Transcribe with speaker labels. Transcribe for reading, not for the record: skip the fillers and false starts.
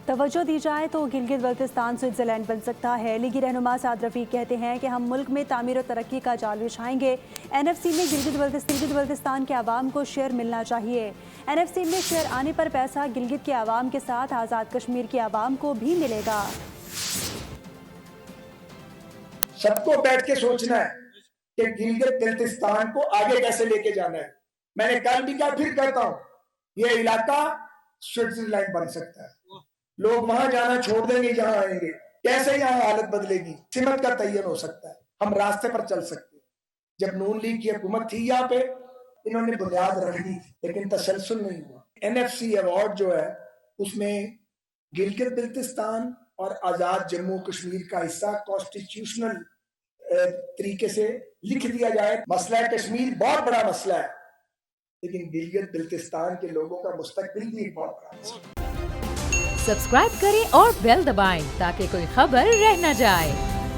Speaker 1: توجہ دی جائے تو گلگت بلتستان سوئٹزرلینڈ بن سکتا ہے۔ لیگی رہنما سعد رفیق کہتے ہیں کہ ہم ملک میں تعمیر و ترقی کا جال بچھائیں گے۔ این ایف سی میں گلگت بلتستان کے عوام کو شیئر ملنا چاہیے۔ این ایف سی میں شیئر آنے پر پیسہ گلگت کے عوام کے ساتھ آزاد کشمیر کے عوام کو بھی ملے گا۔
Speaker 2: سب کو بیٹھ کے سوچنا ہے کہ گلگت بلتستان کو آگے کیسے لے کے جانا ہے۔ میں نے کل بھی کہا، پھر کہتا ہوں، یہ علاقہ سوئٹزرلینڈ بن سکتا ہے۔ لوگ وہاں جانا چھوڑ دیں گے، یہاں آئیں گے۔ کیسے یہاں حالت بدلے گی؟ سمت کا تعین ہو سکتا ہے، ہم راستے پر چل سکتے ہیں۔ جب نون لیگ کی حکومت تھی یہاں پہ، انہوں نے بنیاد رکھی لیکن تسلسل نہیں ہوا۔ این ایف سی ایوارڈ جو ہے اس میں گلگت بلتستان اور آزاد جموں کشمیر کا حصہ کانسٹیٹیوشنل طریقے سے لکھ دیا جائے۔ مسئلہ کشمیر بہت بڑا مسئلہ ہے، لیکن گلگت بلتستان کے لوگوں کا مستقبل بھی بہت بڑا مسئلہ ہے۔
Speaker 3: سبسکرائب کریں اور بیل دبائیں تاکہ کوئی خبر رہ نہ جائے۔